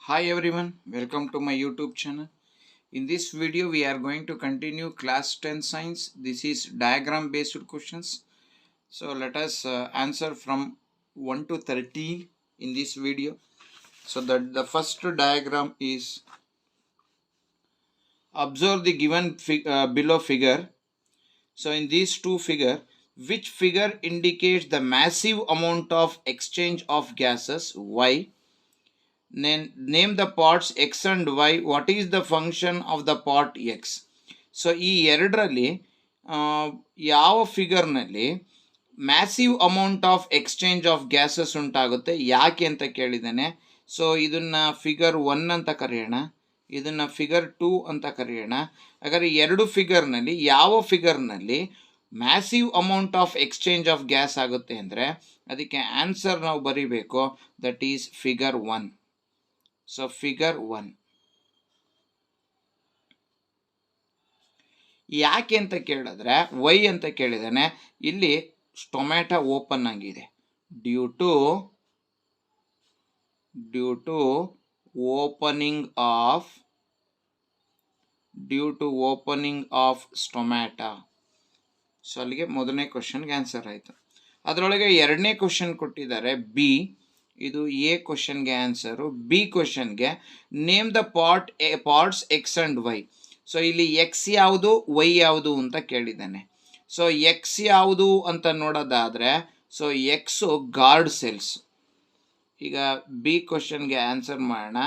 Hi everyone, welcome to my YouTube channel. In this video we are going to continue class 10 science. This is diagram based questions. So let us answer from 1 to 13 in this video. So the first diagram is observe the given below figure. So in these two figure, which figure indicates the massive amount of exchange of gases? Y. Name the parts x and y. What is the function of the part x? So ಈ ಎರಡರಲ್ಲಿ ಯಾವ ಫಿಗರ್ನಲ್ಲಿ massive amount of exchange of gases ಉಂಟಾಗುತ್ತೆ ಯಾಕೆ ಅಂತ ಕೇಳಿದ್ದಾನೆ. So ಇದನ್ನು figure 1 ಅಂತ ಕರೆಯೋಣ, ಇದನ್ನು ಫಿಗರ್ 2 ಅಂತ ಕರೆಯೋಣ. ಹಾಗಾದರೆ ಎರಡು ಫಿಗರ್ನಲ್ಲಿ ಯಾವ ಫಿಗರ್ನಲ್ಲಿ massive amount of exchange of gas ಆಗುತ್ತೆ ಅಂದರೆ ಅದಕ್ಕೆ ಆನ್ಸರ್ ನಾವು ಬರೀಬೇಕು, that is figure 1. So figure 1 ಯಾಕೆ ಅಂತ ಕೇಳಿದ್ರೆ ವೈ ಅಂತ ಕೇಳಿದಾನೆ. ಇಲ್ಲಿ ಟೊಮ್ಯಾಟೊ ಓಪನ್ ಆಗಿದೆ due to opening of tomato. So ಅಲ್ಲಿಗೆ ಮೊದಲನೇ ಕ್ವಶನ್ಗೆ ಆನ್ಸರ್ ಆಯಿತು. ಅದರೊಳಗೆ ಎರಡನೇ ಕ್ವಶನ್ ಕೊಟ್ಟಿದ್ದಾರೆ ಬಿ. ಇದು ಎ ಕ್ವಶನ್ಗೆ ಆನ್ಸರು. ಬಿ ಕ್ವಶನ್ಗೆ name the parts X and Y. So ಇಲ್ಲಿ ಎಕ್ಸ್ ಯಾವುದು ವೈ ಯಾವುದು ಅಂತ ಕೇಳಿದ್ದಾನೆ. ಸೊ ಎಕ್ಸ್ ಯಾವುದು ಅಂತ ನೋಡೋದಾದರೆ ಸೊ ಎಕ್ಸು ಗಾರ್ಡ್ ಸೆಲ್ಸ್. ಈಗ ಬಿ ಕ್ವಶನ್ಗೆ ಆನ್ಸರ್ ಮಾಡೋಣ.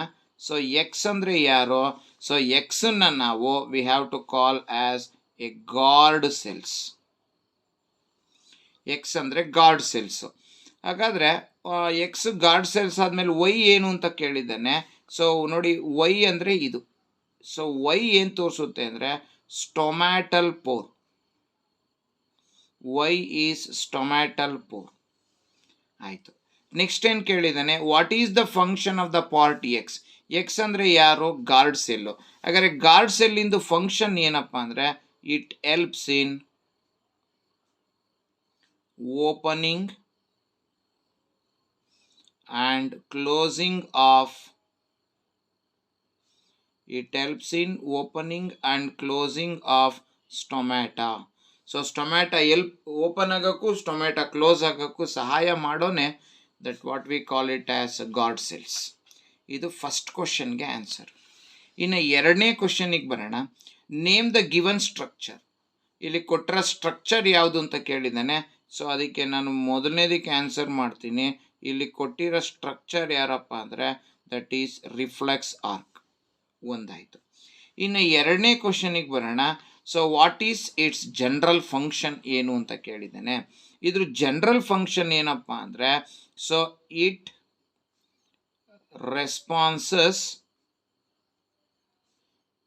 ಸೊ ಎಕ್ಸ್ ಅಂದರೆ ಯಾರು? ಸೊ ಎಕ್ಸನ್ನು ನಾವು we have to call as a guard cells. X ಅಂದರೆ ಗಾರ್ಡ್ ಸೆಲ್ಸು. ಹಾಗಾದರೆ ಎಕ್ಸ್ ಗಾರ್ಡ್ ಸೆಲ್ಸ್ ಆದಮೇಲೆ ವೈ ಏನು ಅಂತ ಕೇಳಿದ್ದಾನೆ. ಸೊ ನೋಡಿ ವೈ ಅಂದರೆ ಇದು. ಸೊ ವೈ ಏನು ತೋರಿಸುತ್ತೆ ಅಂದರೆ stomatal pore. Y is stomatal pore. ಆಯಿತು. ನೆಕ್ಸ್ಟ್ ಏನು ಕೇಳಿದ್ದಾನೆ, what is the function of the part X. X ಅಂದರೆ ಯಾರು? Guard cell. ಹಾಗಾದರೆ ಗಾರ್ಡ್ ಸೆಲ್ಲಿಂದು ಫಂಕ್ಷನ್ ಏನಪ್ಪ ಅಂದರೆ it helps in opening and closing of stomata. So stomata open ಆಗೋಕ್ಕೂ ಸ್ಟೊಮ್ಯಾಟೊ ಕ್ಲೋಸ್ ಆಗೋಕ್ಕೂ ಸಹಾಯ ಮಾಡೋನೆ that what we call it as guard cells. ಇದು ಫಸ್ಟ್ ಕ್ವಶನ್ಗೆ ಆನ್ಸರ್. ಇನ್ನು ಎರಡನೇ ಕ್ವಶನಿಗೆ ಬರೋಣ. Name the given structure. ಇಲ್ಲಿ ಕೊಟ್ಟರೆ ಸ್ಟ್ರಕ್ಚರ್ ಯಾವುದು ಅಂತ ಕೇಳಿದ್ದಾನೆ. ಸೊ ಅದಕ್ಕೆ ನಾನು ಮೊದಲನೇದಕ್ಕೆ ಆನ್ಸರ್ ಮಾಡ್ತೀನಿ. ಇಲ್ಲಿ ಕೊಟ್ಟಿರೋ ಸ್ಟ್ರಕ್ಚರ್ ಯಾರಪ್ಪ ಅಂದರೆ ದಟ್ ಈಸ್ ರಿಫ್ಲೆಕ್ಸ್ ಆರ್ಕ್. ಒಂದಾಯಿತು. ಇನ್ನು ಎರಡನೇ ಕ್ವಶನಿಗೆ ಬರೋಣ. So what is its general function ಏನು ಅಂತ ಕೇಳಿದ್ದಾನೆ. ಇದ್ರ ಜನರಲ್ ಫಂಕ್ಷನ್ ಏನಪ್ಪ ಅಂದರೆ so it responses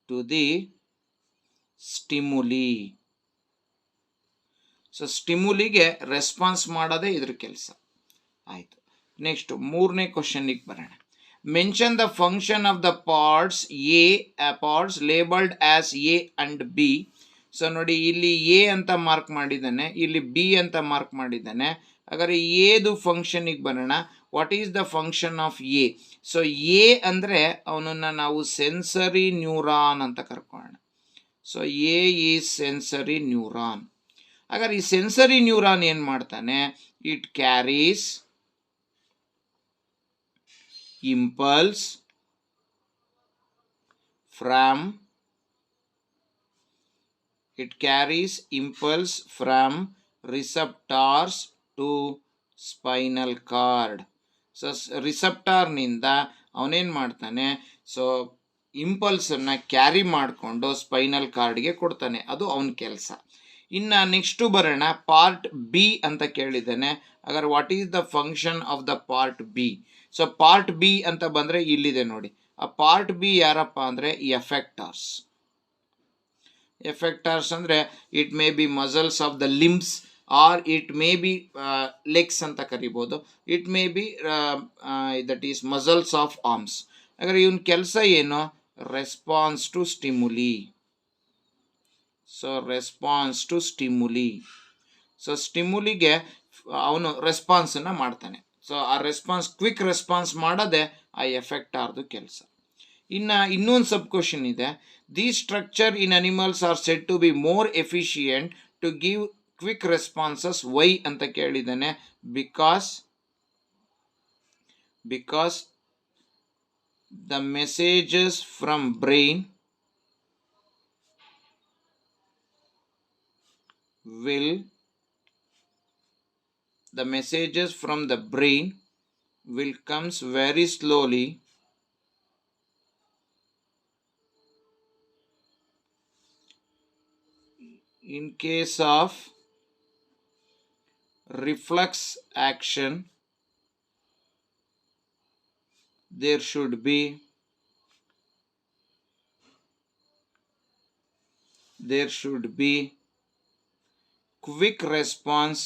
to the stimuli. So ಸ್ಟಿಮುಲಿಗೆ ರೆಸ್ಪಾನ್ಸ್ ಮಾಡೋದೇ ಇದ್ರ ಕೆಲಸ. ಆಯಿತು. ನೆಕ್ಸ್ಟ್ ಮೂರನೇ ಕ್ವಶನಿಗೆ ಬರೋಣ. Mention the function of the parts parts labelled as A and B. So ನೋಡಿ ಇಲ್ಲಿ ಎ ಅಂತ ಮಾರ್ಕ್ ಮಾಡಿದ್ದಾನೆ, ಇಲ್ಲಿ ಬಿ ಅಂತ ಮಾರ್ಕ್ ಮಾಡಿದ್ದಾನೆ. ಹಾಗಾದರೆ ಎದು ಫಂಕ್ಷನಿಗೆ ಬರೋಣ. What is the function of A? So A ಅಂದರೆ ಅವನನ್ನು ನಾವು ಸೆನ್ಸರಿ ನ್ಯೂರಾನ್ ಅಂತ ಕರ್ಕೊಳ್ಳೋಣ. So A is sensory neuron. ಹಾಗಾದ್ರೆ ಈ ಸೆನ್ಸರಿ ನ್ಯೂರಾನ್ ಏನು ಮಾಡ್ತಾನೆ? It carries impulse from receptors to spinal cord. So ರಿಸೆಪ್ಟಾರ್ನಿಂದ ಅವನೇನು ಮಾಡ್ತಾನೆ? ಸೊ ಇಂಪಲ್ಸನ್ನು ಕ್ಯಾರಿ ಮಾಡಿಕೊಂಡು ಸ್ಪೈನಲ್ ಕಾರ್ಡ್ಗೆ ಕೊಡ್ತಾನೆ. ಅದು ಅವನ ಕೆಲಸ. ಇನ್ನು ನೆಕ್ಸ್ಟು ಬರೋಣ. ಪಾರ್ಟ್ ಬಿ ಅಂತ ಕೇಳಿದ್ದಾನೆ. ಹಾಗಾದ್ರೆ what is the function of the part B? So part B ಅಂತ ಬಂದರೆ ಇಲ್ಲಿದೆ ನೋಡಿ. ಆ ಪಾರ್ಟ್ ಬಿ ಯಾರಪ್ಪ ಅಂದರೆ ಎಫೆಕ್ಟರ್ಸ್. ಎಫೆಕ್ಟರ್ಸ್ ಅಂದರೆ it may be muscles of the limbs or it may be legs ಅಂತ ಕರಿಬೋದು. It may be that is muscles of arms. ಹಾಗಾದ್ರೆ ಇವನ ಕೆಲಸ ಏನು? Response to stimuli. So response to stimuli. So ಸ್ಟಿಮುಲಿಗೆ ಅವನು ರೆಸ್ಪಾನ್ಸನ್ನು ಮಾಡ್ತಾನೆ. ಸೊ ಆ ರೆಸ್ಪಾನ್ಸ್ ಕ್ವಿಕ್ ರೆಸ್ಪಾನ್ಸ್ ಮಾಡೋದೇ ಆ ಎಫೆಕ್ಟಾರ್ದು ಕೆಲಸ. ಇನ್ನೊಂದು ಸಬ್ ಕ್ವಶನ್ ಇದೆ. These structure in animals are said to be more efficient to give quick responses. Why ಅಂತ ಕೇಳಿದ್ದಾನೆ. Because the messages from brain will comes very slowly in case of reflex action. There should be quick response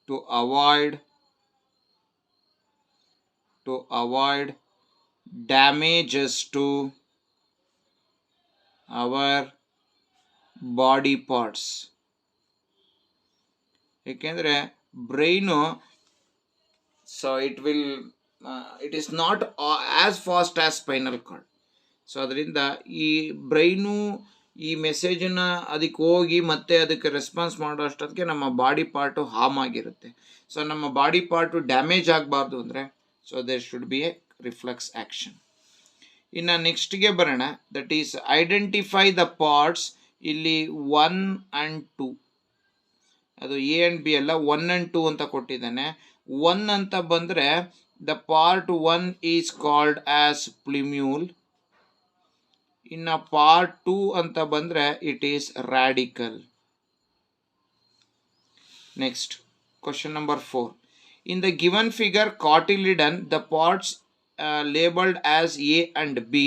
to avoid damages to our body parts. ಏಕೆಂದರೆ brain it is not as fast as spinal cord. So ಅದರಿಂದ ಈ brain ಈ ಮೆಸೇಜನ್ನು ಅದಕ್ಕೆ ಹೋಗಿ ಮತ್ತೆ ಅದಕ್ಕೆ response ಮಾಡೋ ಅಷ್ಟೊತ್ತಿಗೆ ನಮ್ಮ ಬಾಡಿ ಪಾರ್ಟು ಹಾರ್ಮ್ ಆಗಿರುತ್ತೆ. ಸೊ ನಮ್ಮ ಬಾಡಿ ಪಾರ್ಟು ಡ್ಯಾಮೇಜ್ ಆಗಬಾರ್ದು ಅಂದರೆ so there should be a reflex action. ಇನ್ನು ನೆಕ್ಸ್ಟ್ಗೆ ಬರೋಣ. That is identify the parts. ಇಲ್ಲಿ 1 and 2, ಅದು ಎ ಆ್ಯಂಡ್ ಬಿ ಅಲ್ಲ, 1 and 2 ಅಂತ ಕೊಟ್ಟಿದ್ದಾನೆ. 1 ಅಂತ ಬಂದರೆ the part 1 is called as plumule. ಇನ್ನು ಪಾರ್ಟ್ 2 ಅಂತ ಬಂದರೆ it is radicle. Next question number 4. In the given figure cotyledon the parts labelled as A and B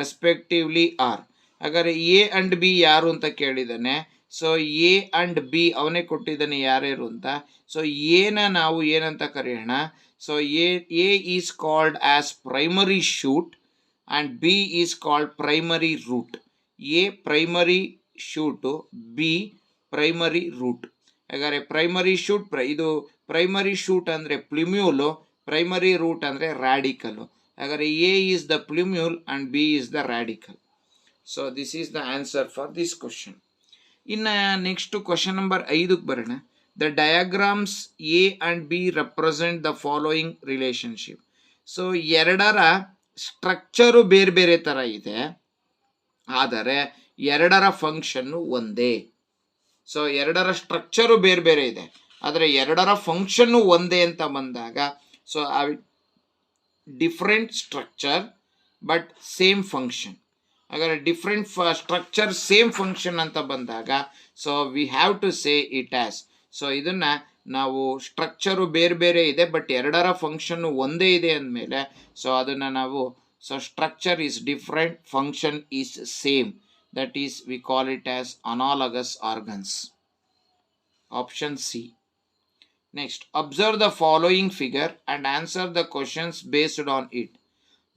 respectively are. ಹಾಗಾದರೆ A and B ಯಾರು ಅಂತ ಕೇಳಿದ್ದಾನೆ. ಸೊ ಎ ಅಂಡ್ ಬಿ ಅವನೇ ಕೊಟ್ಟಿದ್ದಾನೆ ಯಾರ್ಯಾರು ಅಂತ. ಸೊ ಎನ ನಾವು ಏನಂತ ಕರೆಯೋಣ. So A is called as primary shoot and B is called primary root. A primary shoot, B primary root. ಹಾಗಾದರೆ ಪ್ರೈಮರಿ ಶೂಟ್ ಇದು ಪ್ರೈಮರಿ ಶೂಟ್ ಅಂದರೆ ಪ್ಲಿಮ್ಯೂಲು, ಪ್ರೈಮರಿ ರೂಟ್ ಅಂದರೆ ರ್ಯಾಡಿಕಲು. ಹಾಗಾದರೆ A is the plumule and B is the radicle. So this is the answer for this question. ಇನ್ನು next question number 5ಕ್ಕೆ ಬರೋಣ. The diagrams A and B represent the following relationship. So ಎರಡರ structure ಬೇರೆ ಬೇರೆ ಥರ ಇದೆ, ಆದರೆ ಎರಡರ ಫಂಕ್ಷನ್ನು ಒಂದೇ. ಸೊ ಎರಡರ ಸ್ಟ್ರಕ್ಚರು ಬೇರೆ ಬೇರೆ ಇದೆ, ಆದರೆ ಎರಡರ ಫಂಕ್ಷನ್ನು ಒಂದೇ ಅಂತ ಬಂದಾಗ so different structure but same function. ಹಾಗಾದರೆ ಡಿಫ್ರೆಂಟ್ ಸ್ಟ್ರಕ್ಚರ್ ಸೇಮ್ ಫಂಕ್ಷನ್ ಅಂತ ಬಂದಾಗ so we have to say it as. So ಇದನ್ನು ನಾವು ಸ್ಟ್ರಕ್ಚರು ಬೇರೆ ಬೇರೆ ಇದೆ ಬಟ್ ಎರಡರ ಫಂಕ್ಷನ್ನು ಒಂದೇ ಇದೆ ಅಂದಮೇಲೆ ಸೊ ಅದನ್ನು ನಾವು so structure is different, function is same. That is we call it as analogous organs. Option C. Next, observe the following figure and answer the questions based on it.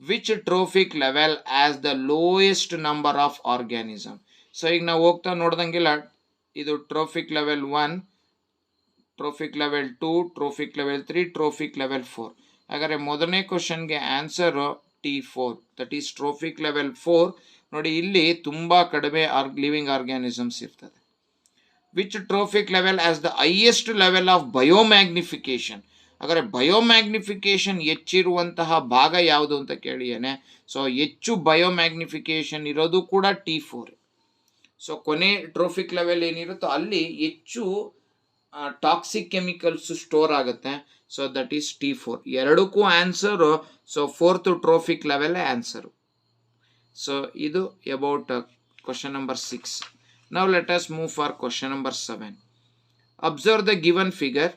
Which trophic level as the lowest number of organism. So ಈಗ ನಾವು ಹೋಗ್ತಾ ನೋಡ್ದಂಗಿಲ್ಲ, ಇದು trophic level 1, trophic level 2, trophic level 3, trophic level 4. ಹಾಗಾದರೆ ಮೊದಲನೇ ಕ್ವಶನ್ಗೆ answer T4, that is trophic level 4. ನೋಡಿ, ಇಲ್ಲಿ ತುಂಬ ಕಡಿಮೆ ಲಿವಿಂಗ್ ಆರ್ಗ್ಯಾನಿಸಮ್ಸ್ ಇರ್ತದೆ. Which trophic level as the highest level of biomagnification. ಹಾಗಾದರೆ ಬಯೋಮ್ಯಾಗ್ನಿಫಿಕೇಶನ್ ಹೆಚ್ಚಿರುವಂತಹ ಭಾಗ ಯಾವುದು ಅಂತ ಕೇಳಿಯೇನೆ. ಸೊ ಹೆಚ್ಚು ಬಯೋಮ್ಯಾಗ್ನಿಫಿಕೇಶನ್ ಇರೋದು ಕೂಡ T4. ಸೊ ಕೊನೆ ಟ್ರೋಫಿಕ್ ಲೆವೆಲ್ ಏನಿರುತ್ತೋ ಅಲ್ಲಿ ಹೆಚ್ಚು ಟಾಕ್ಸಿಕ್ ಕೆಮಿಕಲ್ಸು ಸ್ಟೋರ್ ಆಗುತ್ತೆ. So that is T4. ಎರಡಕ್ಕೂ answer so 4th trophic level answer. So ಇದು about question number 6. Now let us move for question number 7. Observe the given figure.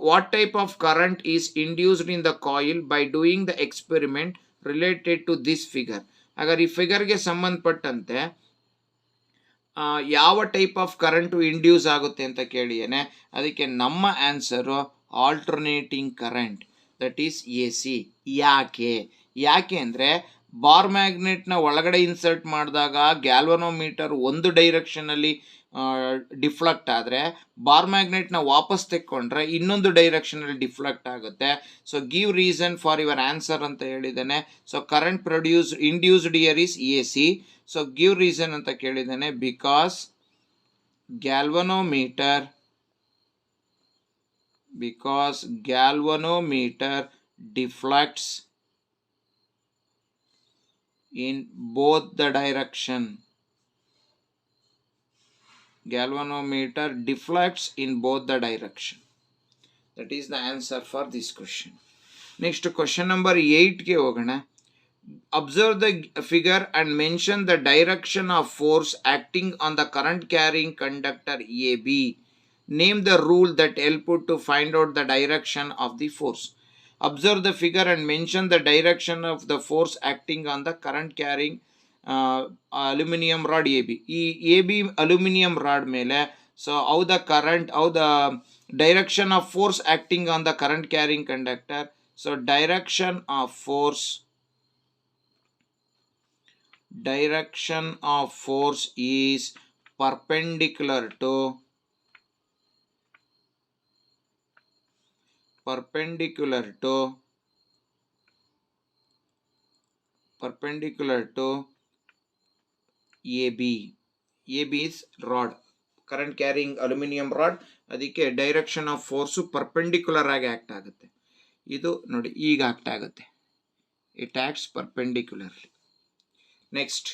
What type of current is induced in the coil by doing the experiment related to this figure? ಹಾಗಾದ್ರೆ ಈ ಫಿಗರ್ಗೆ ಸಂಬಂಧಪಟ್ಟಂತೆ ಯಾವ type of current induce ಆಗುತ್ತೆ ಅಂತ ಕೇಳಿಯೇನೆ. ಅದಕ್ಕೆ ನಮ್ಮ answer alternating current, that is AC. ಯಾಕೆ ಅಂದರೆ ಬಾರ್ ಮ್ಯಾಗ್ನೆಟ್ನ ಒಳಗಡೆ ಇನ್ಸರ್ಟ್ ಮಾಡಿದಾಗ ಗ್ಯಾಲ್ವನೋಮೀಟರ್ ಒಂದು ಡೈರೆಕ್ಷನಲ್ಲಿ ಡಿಫ್ಲೆಕ್ಟ್ ಆದರೆ ಬಾರ್ ಮ್ಯಾಗ್ನೆಟ್ನ ವಾಪಸ್ ತೆಕ್ಕೊಂಡ್ರೆ ಇನ್ನೊಂದು ಡೈರೆಕ್ಷನಲ್ಲಿ ಡಿಫ್ಲೆಕ್ಟ್ ಆಗುತ್ತೆ. So give reason for your answer ಅಂತ ಹೇಳಿದ್ದಾನೆ. So current induced here is A C. So give reason ಅಂತ ಕೇಳಿದ್ದಾನೆ. Because galvanometer deflects in both the direction. Galvanometer deflects in both the direction. That is the answer for this question. Next question number 8 ke hogana. Observe the figure and mention the direction of force acting on the current carrying conductor AB. Name the rule that help to find out the direction of the force. Observe the figure and mention the direction of the force acting on the current carrying aluminum rod AB. AB aluminum rod mele, so how the direction of force acting on the current carrying conductor. So direction of force is perpendicular to AB. AB is rod, current carrying aluminum rod. ಅದಕ್ಕೆ direction of force perpendicular ಆಗಿ act ಆಗುತ್ತೆ. ಇದು ನೋಡಿ ಈಗ act ಆಗುತ್ತೆ. It acts ಪರ್ಪೆಂಡಿಕ್ಯುಲರ್ಲಿ. Next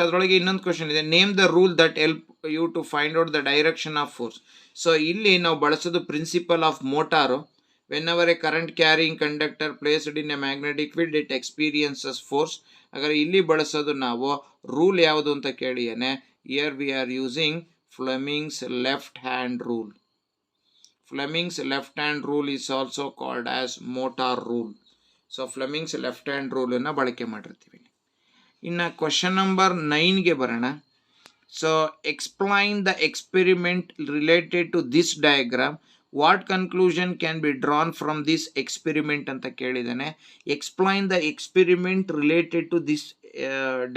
ಅದರೊಳಗೆ ಇನ್ನೊಂದು question ಇದೆ. Name the rule that help you to find out the direction of force. So ಇಲ್ಲಿ ನಾವು ಬಳಸೋದು principle of motor. Whenever a current carrying conductor placed in a magnetic field it experiences force. ಹಾಗಾದ್ರೆ ಇಲ್ಲಿ ಬಳಸೋದು ನಾವು rule ಯಾವುದು ಅಂತ ಕೇಳಿಯೇನೆ. Here we are using Fleming's left hand rule. Fleming's left hand rule is also called as motor rule. So Fleming's left hand rule ಅನ್ನು ಬಳಕೆ ಮಾಡಿರ್ತೀವಿ. ಇನ್ನು ಕ್ವಶನ್ ನಂಬರ್ 9ಗೆ ಬರೋಣ. So explain the experiment related to this diagram. What conclusion can be drawn from this experiment ಅಂತ ಕೇಳಿದ್ದಾನೆ. Explain the experiment related to this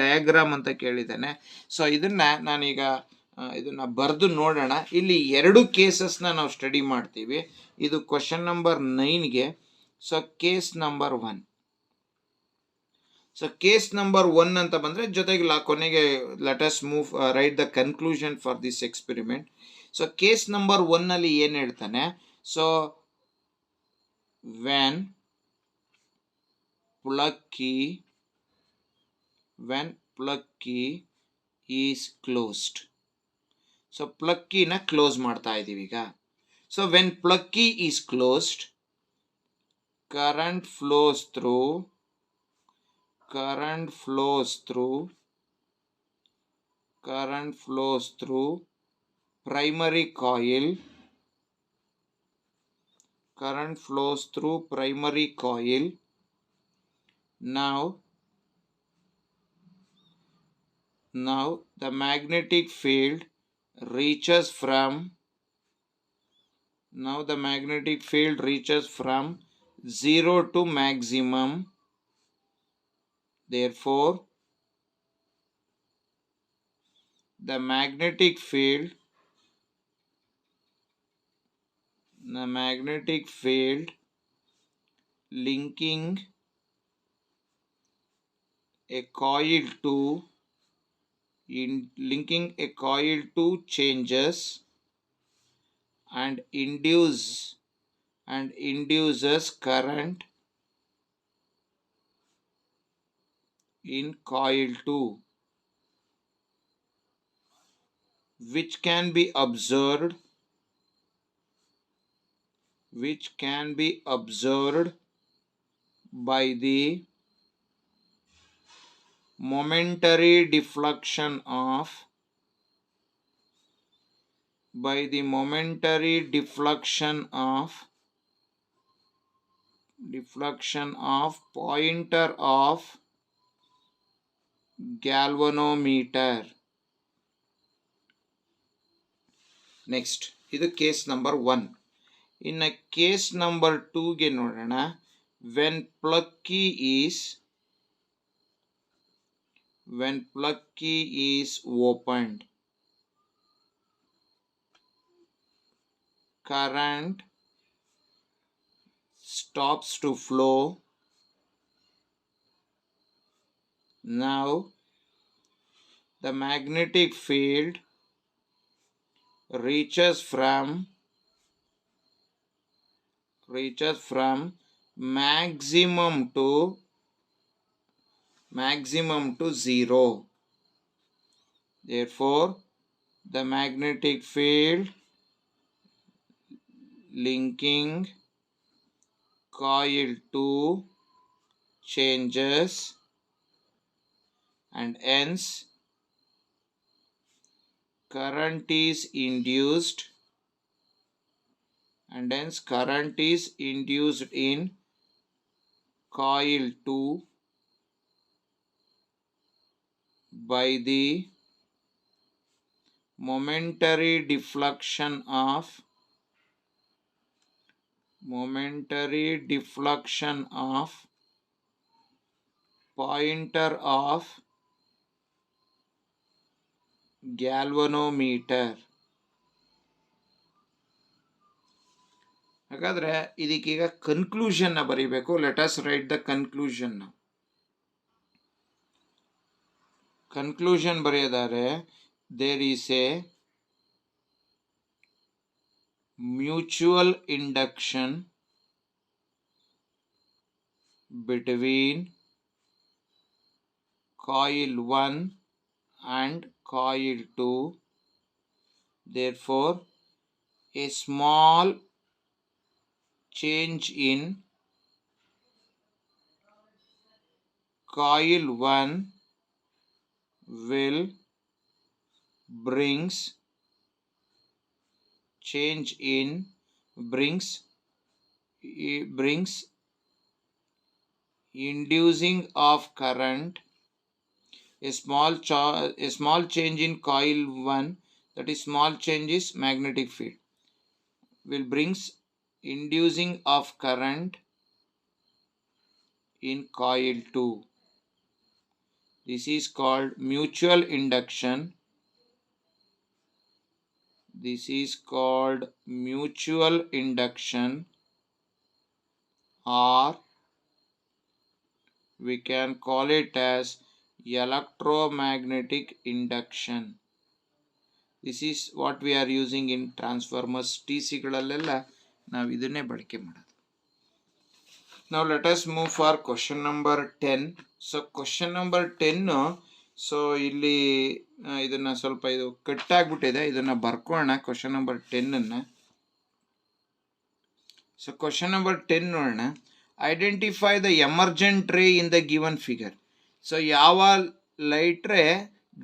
diagram ಅಂತ ಕೇಳಿದ್ದಾನೆ. ಸೊ ನಾನೀಗ ಇದನ್ನ ಬರೆದು ನೋಡೋಣ. ಇಲ್ಲಿ 2 ಕೇಸಸ್ನ ನಾವು ಸ್ಟಡಿ ಮಾಡ್ತೀವಿ. ಇದು ಕ್ವಶನ್ ನಂಬರ್ 9ಗೆ. So case number 1. So case number 1 ಅಂತ ಬಂದರೆ ಜೊತೆಗೆ ಕೊನೆಗೆ let us move write the conclusion for this experiment. So case number 1ನಲ್ಲಿ ಏನು ಹೇಳ್ತಾನೆ. So when plug key is closed. So plug ಕೀನ ಕ್ಲೋಸ್ ಮಾಡ್ತಾ ಇದ್ದೀವಿ ಈಗ. So when plug key is closed, current flows through primary coil. Now the magnetic field reaches from 0 to maximum. Therefore the magnetic field linking a coil to changes and induces current in coil 2, which can be observed by the momentary deflection of pointer of galvanometer. Next ಇದು case number 1. ಇನ್ನು case number 2ಗೆ ನೋಡೋಣ. When plug key is when plug key is opened, current stops to flow. Now the magnetic field reaches from maximum to zero. Therefore, the magnetic field linking coil 2 changes, and hence current is induced in coil 2 by the momentary deflection of pointer of galvanometer. ಹಾಗಾದ್ರೆ ಇದಕ್ಕೀಗ conclusion ಬರೀಬೇಕು. Let us write the conclusion. Conclusion ಬರೆಯೋದಾದ್ರೆ, there is a mutual induction between coil 1 and coil 2. Therefore, a small change in coil 1 will brings inducing of current. A small change in coil 1, that is small change is magnetic field, will brings inducing of current in coil 2. This is called mutual induction. Or we can call it as electromagnetic induction. This is what we are using in transformers. TC-ಗಳಲ್ಲೆಲ್ಲ ನಾವು ಇದನ್ನೇ ಬಳಕೆ ಮಾಡೋದು. Now let us move for question number 10. So question number 10, so ಇಲ್ಲಿ ಇದನ್ನ ಸ್ವಲ್ಪ ಇದು cut ಆಗ್ಬಿಟ್ಟಿದೆ, ಇದನ್ನ ಬರ್ಕೋಣ question number 10. So question number 10 ನೋಡೋಣ. Identify the emergent ray in the given figure. So ಯಾವ ಲೈಟ್ ರೇ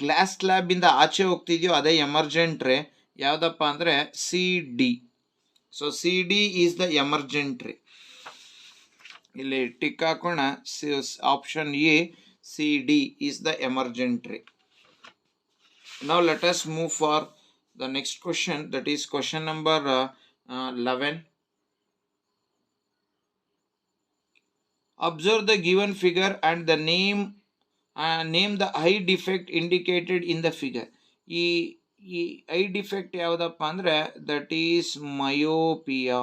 ಗ್ಲಾಸ್ ಸ್ಲ್ಯಾಬ್ ಇಂದ ಆಚೆ ಹೋಗ್ತಿದೆಯೋ ಅದೇ ಎಮರ್ಜೆಂಟ್ ರೇ. ಯಾವ್ದಪ್ಪ ಅಂದ್ರೆ CD. So CD is the emergent ray. ಇಲ್ಲಿ ಟಿಕ್ ಹಾಕೋಣ. Option A, CD is the emergent ray. Now let us move for the next question, that is question number 11. Observe the given figure and the name the eye defect indicated in the figure. ಈ eye defect ಯಾವುದಪ್ಪ ಅಂದ್ರೆ that is myopia.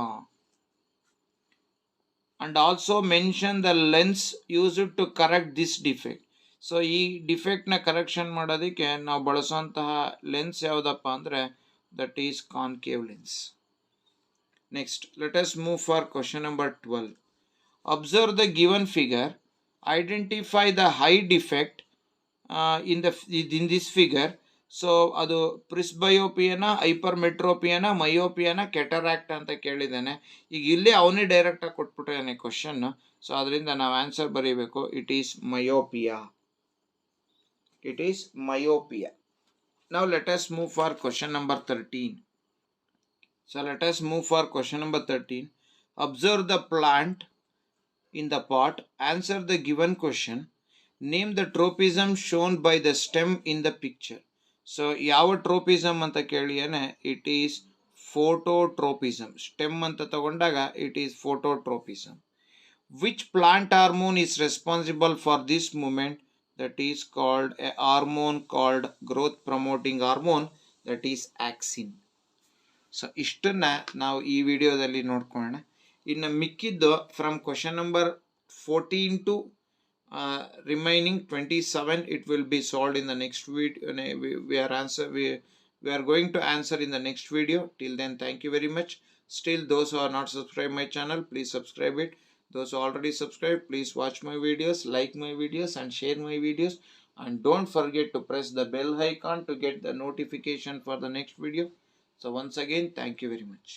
And also mention the lens used to correct this defect. So ಈ ಡಿಫೆಕ್ಟ್ನ correction ಮಾಡೋದಕ್ಕೆ ನಾವು ಬಳಸುವಂತಹ lens ಯಾವುದಪ್ಪ ಅಂದರೆ that is concave lens. Next let us move for question number 12. Observe the given figure, identify the high defect in this figure. So ಅದು ಪ್ರಿಸ್ಬಯೋಪಿಯನ, ಹೈಪರ್ಮೆಟ್ರೋಪಿಯನ, ಮಯೋಪಿಯನ, ಕೆಟರಾಕ್ಟ್ ಅಂತ ಕೇಳಿದ್ದಾನೆ. ಈಗ ಇಲ್ಲೇ ಅವನೇ ಡೈರೆಕ್ಟಾಗಿ ಕೊಟ್ಬಿಟ್ಟಿದ್ದಾನೆ ಕ್ವಶನ್. ಸೊ ಅದರಿಂದ ನಾವು ಆನ್ಸರ್ ಬರೀಬೇಕು. It is myopia. Now let us move for question number 13. So let us move for question number 13. Observe the plant in the pot. Answer the given question. Name the tropism shown by the stem in the picture. So ಯಾವ tropism ಅಂತ ಕೇಳಿಯೇನೆ, it is phototropism. Stem ಅಂತ ತಗೊಂಡಾಗ it is phototropism. Which plant hormone is responsible for this movement? that is called a hormone called growth promoting hormone, that is axin. So ಇಷ್ಟನ್ನ ನಾವು ಈ ವಿಡಿಯೋದಲ್ಲಿ ನೋಡ್ಕೊಳ್ಳೋಣ. ಇನ್ನು ಮಿಕ್ಕಿದ್ದು from question number 14 to remaining 27, it will be solved in the next video. We are going to answer in the next video. Till then, thank you very much. Still, those who are not subscribed my channel, please subscribe it. Those who already subscribed, please watch my videos, like my videos and share my videos, and don't forget to press the bell icon to get the notification for the next video. So once again, thank you very much.